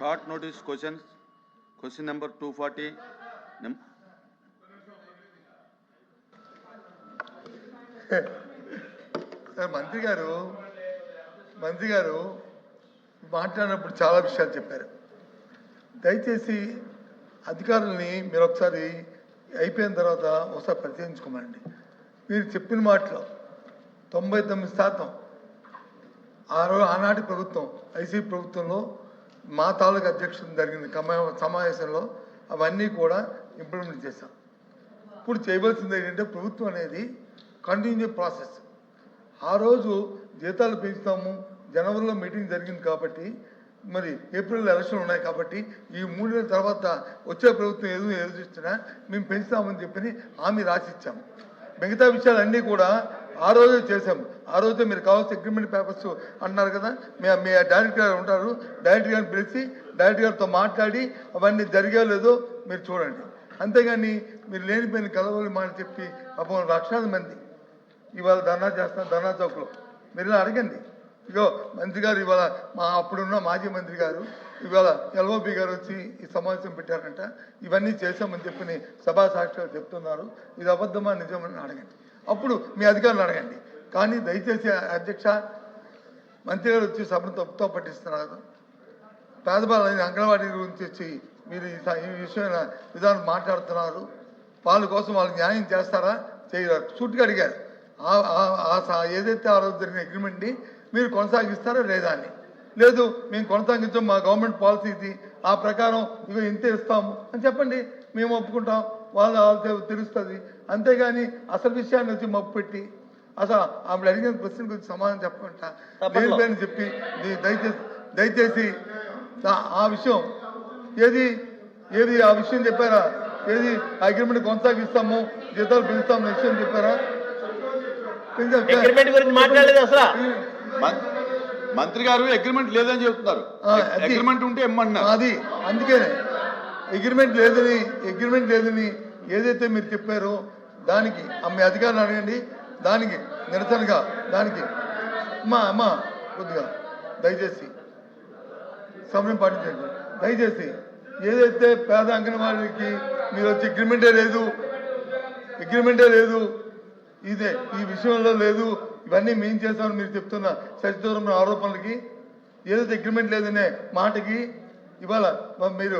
short notice questions. Question number 240. మంత్రి గారు మాట్లాడినప్పుడు చాలా విషయాలు చెప్పారు. దయచేసి అధికారుల్ని మీరు ఒకసారి అయిపోయిన తర్వాత ఒకసారి పరిశీలించుకోమండి. మీరు చెప్పిన మాటలో 99% ఆనాటి ప్రభుత్వం ఐసీపీ ప్రభుత్వంలో మా తాలూకు అధ్యక్షుడు జరిగిన సమావేశంలో అవన్నీ కూడా ఇంప్లిమెంట్ చేశాం. ఇప్పుడు చేయవలసింది ఏంటంటే ప్రభుత్వం అనేది కంటిన్యూ ప్రాసెస్. ఆ రోజు జీతాలు పెంచుతాము, జనవరిలో మీటింగ్ జరిగింది కాబట్టి, మరి ఏప్రిల్ ఎలక్షన్లు ఉన్నాయి కాబట్టి ఈ 3 నెలల తర్వాత వచ్చే ప్రభుత్వం ఎదురుస్తున్నా మేము పెంచుతామని చెప్పి హామీ రాసిచ్చాము. మిగతా విషయాలన్నీ కూడా ఆ రోజే చేశాము. ఆ రోజే మీరు కావాల్సిన అగ్రిమెంట్ పేపర్స్ అంటున్నారు కదా, మీ డైరెక్టర్ గారు ఉంటారు, డైరెక్టర్ గారిని పిలిచి డైరెక్టర్ గారితో మాట్లాడి అవన్నీ జరిగే లేదో మీరు చూడండి. అంతేగాని మీరు లేనిపోయిన కలవలి మాట చెప్పి పాపం లక్షలాది మంది ఇవాళ ధర్నా చేస్తున్నారు ధర్నా చౌక్లో. మీరు ఇలా అడగండి. ఇగో మంత్రి గారు ఇవాళ అప్పుడున్న మాజీ మంత్రి గారు ఇవాళ ఎల్ఓపి గారు వచ్చి ఈ సమావేశం పెట్టారంట, ఇవన్నీ చేశామని చెప్పి సభా సాక్షిగా చెప్తున్నారు. ఇది అబద్ధమా నిజమని అడగండి. అప్పుడు మీ అధికారులు అడగండి. కానీ దయచేసి అధ్యక్ష, మంత్రి గారు వచ్చి సభను తప్పుతో పట్టిస్తున్నారు. పేదవాళ్ళని అంగన్వాడీ గురించి వచ్చి మీరు ఈ విషయమైన విధానం మాట్లాడుతున్నారు. వాళ్ళ కోసం వాళ్ళు న్యాయం చేస్తారా చేయరు సూటిగా అడిగారు. ఏదైతే ఆ రోజు జరిగిన అగ్రిమెంట్ని మీరు కొనసాగిస్తారా లేదా అని. లేదు మేము కొనసాగించాం, మా గవర్నమెంట్ పాలసీ ఇది, ఆ ప్రకారం ఇవి ఇంతే ఇస్తాము అని చెప్పండి, మేము ఒప్పుకుంటాం, వాళ్ళు తెలుస్తుంది. అంతేగాని అసలు విషయాన్ని వచ్చి మప్పు పెట్టి అసలు ఆవిడ అడిగిన క్వశ్చన్ గురించి సమాధానం చెప్పకుండా లేని చెప్పి దయచేసి ఆ విషయం ఏది ఆ విషయం చెప్పారా? ఏది అగ్రిమెంట్ కొనసాగిస్తాము, జీతాలు పెంచుతాము విషయం చెప్పారా? మంత్రి గారు అగ్రిమెంట్ లేదని చెప్తున్నారు. అగ్రిమెంట్ ఉంటే ఇమ్మంటున్నారు. అది అందుకనే అగ్రిమెంట్ లేదని ఏదైతే మీరు చెప్పారో దానికి మీ అధికారులు అడగండి. దానికి నిరసనగా దానికి అమ్మా కొద్దిగా దయచేసి సమయం పాటించండి. దయచేసి ఏదైతే పేద అంగన్వాడీకి మీరు వచ్చి అగ్రిమెంటే లేదు ఇదే ఈ విషయంలో లేదు, ఇవన్నీ మేము చేస్తామని మీరు చెప్తున్న సచిదూరం ఆరోపణలకి ఏదైతే అగ్రిమెంట్ లేదనే మాటకి ఇవాళ మీరు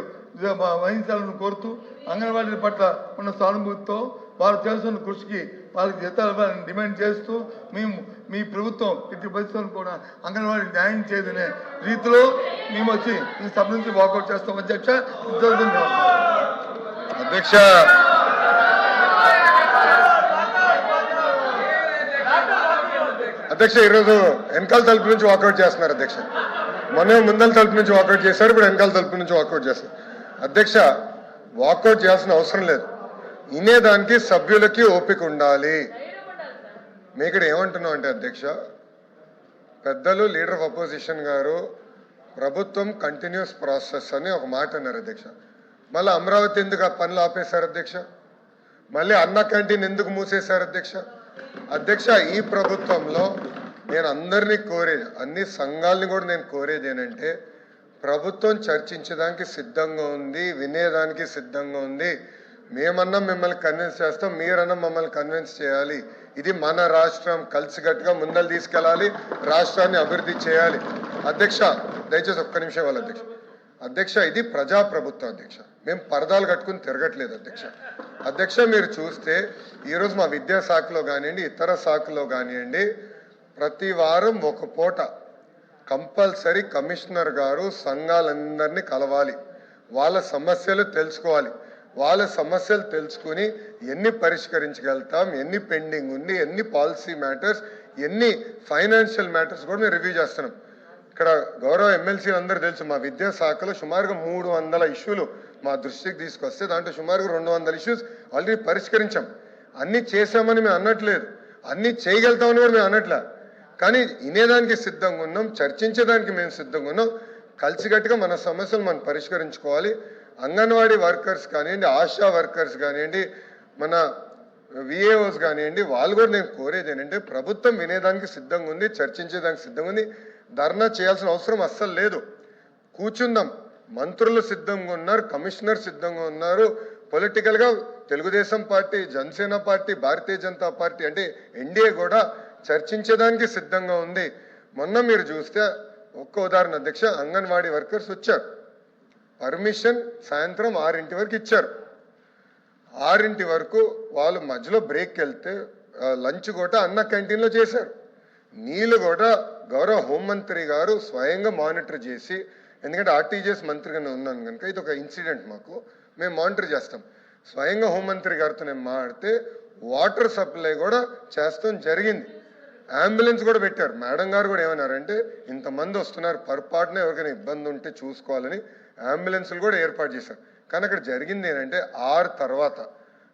వహించాలని కోరుతూ అంగన్వాడీల పట్ల ఉన్న సానుభూతితో వారు చేస్తున్న కృషికి వాళ్ళకి జీతాలు డిమాండ్ చేస్తూ మేము మీ ప్రభుత్వం ఇటు పరిస్థితులను కూడా అంగన్వాడీ న్యాయం చేయదనే రీతిలో మేము వచ్చి ఈ సభ నుంచి వాకౌట్ చేస్తాం. అధ్యక్ష ఈరోజు వెనకాల తలుపు నుంచి వాకౌట్ చేస్తున్నారు అధ్యక్ష. మొన్న ముందల తలుపు నుంచి వాకౌట్ చేశారు, ఇప్పుడు వెనకాల తలుపు నుంచి వాకౌట్ చేస్తారు. అధ్యక్ష వాకౌట్ చేయాల్సిన అవసరం లేదు. వినేదానికి సభ్యులకి ఓపిక ఉండాలి. మీ ఇక్కడ ఏమంటున్నాం అంటే అధ్యక్ష, పెద్దలు లీడర్ ఆఫ్ అపోజిషన్ గారు ప్రభుత్వం కంటిన్యూస్ ప్రాసెస్ అని ఒక మాట అన్నారు అధ్యక్ష. మళ్ళీ అమరావతి ఎందుకు ఆ పనులు ఆపేశారు అధ్యక్ష? మళ్ళీ అన్న క్యాంటీన్ ఎందుకు మూసేశారు అధ్యక్ష? అధ్యక్ష ఈ ప్రభుత్వంలో నేను అందరినీ కోరేది, అన్ని సంఘాలని కూడా నేను కోరేది ఏంటంటే ప్రభుత్వం చర్చించడానికి సిద్ధంగా ఉంది, వినేదానికి సిద్ధంగా ఉంది. మేమన్నా మిమ్మల్ని కన్విన్స్ చేస్తాం, మీరన్నా మమ్మల్ని కన్విన్స్ చేయాలి. ఇది మన రాష్ట్రం, కలిసికట్టుగా ముందలు తీసుకెళ్ళాలి, రాష్ట్రాన్ని అభివృద్ధి చేయాలి. అధ్యక్ష దయచేసి ఒక్క నిమిషం వాళ్ళ అధ్యక్ష ఇది ప్రజాప్రభుత్వం అధ్యక్ష. మేము పరదాలు కట్టుకుని తిరగట్లేదు అధ్యక్ష. అధ్యక్ష మీరు చూస్తే ఈరోజు మా విద్యాశాఖలో కానివ్వండి, ఇతర శాఖలో కానివ్వండి, ప్రతి వారం ఒక పూట కంపల్సరీ కమిషనర్ గారు సంఘాలందరినీ కలవాలి, వాళ్ళ సమస్యలు తెలుసుకోవాలి. వాళ్ళ సమస్యలు తెలుసుకుని ఎన్ని పరిష్కరించగలుగుతాం, ఎన్ని పెండింగ్ ఉంది, ఎన్ని పాలసీ మ్యాటర్స్, ఎన్ని ఫైనాన్షియల్ మ్యాటర్స్ కూడా మేము రివ్యూ చేస్తున్నాం. ఇక్కడ గౌరవ ఎమ్మెల్సీలు అందరూ తెలుసు, మా విద్యాశాఖలో సుమారుగా 300 ఇష్యూలు మా దృష్టికి తీసుకొస్తే దాంట్లో సుమారుగా 200 ఇష్యూస్ ఆల్రెడీ పరిష్కరించాం. అన్నీ చేసామని మేము అనట్లేదు, అన్నీ చేయగలుగుతామని కూడా మేము అనట్లే. కానీ వినేదానికి సిద్ధంగా ఉన్నాం, చర్చించడానికి మేము సిద్ధంగా ఉన్నాం. కలిసికట్టుగా మన సమస్యలు మనం పరిష్కరించుకోవాలి. అంగన్వాడీ వర్కర్స్ కానివ్వండి, ఆశా వర్కర్స్ కానివ్వండి, మన విఏఓస్ కానివ్వండి, వాళ్ళు కూడా నేను కోరేది ఏంటంటే ప్రభుత్వం వినేదానికి సిద్ధంగా ఉంది, చర్చించేదానికి సిద్ధంగా ఉంది. ధర్నా చేయాల్సిన అవసరం అస్సలు లేదు. కూర్చుందాం, మంత్రులు సిద్ధంగా ఉన్నారు, కమిషనర్ సిద్ధంగా ఉన్నారు. పొలిటికల్ గా Telugu Desam party, Janasena party, Bharatiya Janata party అంటే ఎన్డీఏ కూడా చర్చించడానికి సిద్ధంగా ఉంది. మొన్న మీరు చూస్తే ఒక్క ఉదాహరణ అధ్యక్ష, అంగన్వాడీ వర్కర్స్ వచ్చారు, పర్మిషన్ సాయంత్రం 6 వరకు ఇచ్చారు. 6 వరకు వాళ్ళు మధ్యలో బ్రేక్ వెళ్తే లంచ్ కూడా అన్న క్యాంటీన్లో చేశారు. నీళ్ళు కూడా గౌరవ హోంమంత్రి గారు స్వయంగా మానిటర్ చేసి, ఎందుకంటే ఆర్టీజీఎస్ మంత్రిగానే ఉన్నాను కనుక ఇది ఒక ఇన్సిడెంట్, మేము మానిటర్ చేస్తాం. స్వయంగా హోంమంత్రి గారితో నేను మాట్లాడితే వాటర్ సప్లై కూడా చేస్తాం జరిగింది. అంబులెన్స్ కూడా పెట్టారు. మేడం గారు కూడా ఏమన్నారంటే ఇంతమంది వస్తున్నారు, పొరపాటున ఎవరికైనా ఇబ్బంది ఉంటే చూసుకోవాలని అంబులెన్స్లు కూడా ఏర్పాటు చేశారు. కానీ అక్కడ జరిగింది ఏంటంటే 6 తర్వాత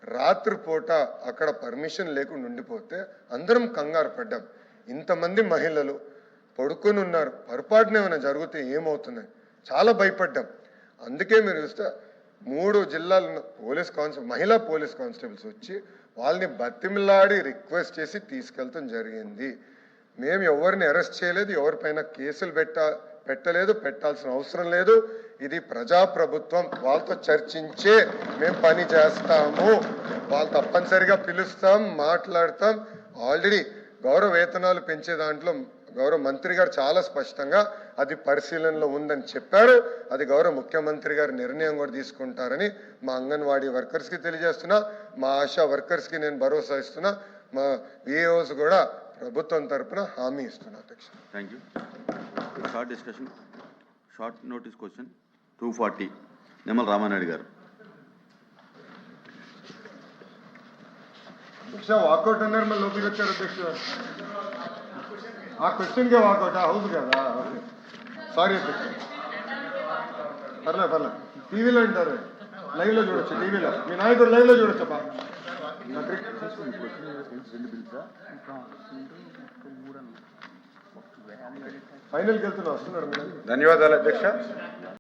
రాత్రిపూట అక్కడ పర్మిషన్ లేకుండా ఉండిపోతే అందరం కంగారు పడ్డాం. ఇంతమంది మహిళలు పడుకొని ఉన్నారు, పొరపాటున ఏమైనా జరిగితే ఏమవుతుంది చాలా భయపడ్డాం. అందుకే మీరు చూస్తే 3 జిల్లాల పోలీస్ కానిస్టేబుల్, మహిళా పోలీస్ కానిస్టేబుల్స్ వచ్చి వాళ్ళని బతిమిలాడి రిక్వెస్ట్ చేసి తీసుకెళ్తాం జరిగింది. మేము ఎవరిని అరెస్ట్ చేయలేదు, ఎవరిపైన కేసులు పెట్టలేదు, పెట్టాల్సిన అవసరం లేదు. ఇది ప్రజాప్రభుత్వం, వాళ్ళతో చర్చించే మేము పని చేస్తాము. వాళ్ళు తప్పనిసరిగా పిలుస్తాం, మాట్లాడతాం. ఆల్రెడీ గౌరవ వేతనాలు పెంచే దాంట్లో గౌరవ మంత్రి గారు చాలా స్పష్టంగా అది పరిశీలనలో ఉందని చెప్పారు. అది గౌరవ ముఖ్యమంత్రి గారు నిర్ణయం కూడా తీసుకుంటారని మా అంగన్వాడీ వర్కర్స్కి తెలియజేస్తున్నా, మా ఆశా వర్కర్స్కి నేను భరోసా ఇస్తున్నా, మా విఏఓస్ కూడా ప్రభుత్వం తరఫున హామీ ఇస్తున్నా అధ్యక్ష. Thank you. Short discussion, short notice question 240 Nimmala Ramanaidu గారు. అధ్యక్ష వాకౌట్ అన్నారు, మళ్ళీ లోపలికి వచ్చారు అధ్యక్ష. ఆ క్వశ్చన్కే వాకౌట్ హౌస్ కదా, సారీ అధ్యక్ష. పర్లేదు టీవీలో వింటారు, లైవ్లో చూడొచ్చు, టీవీలో మీ నాయకుడు లైవ్లో చూడొచ్చు. ఫైనల్కి వెళ్తున్నా, వస్తున్నాడు. ధన్యవాదాలు అధ్యక్ష.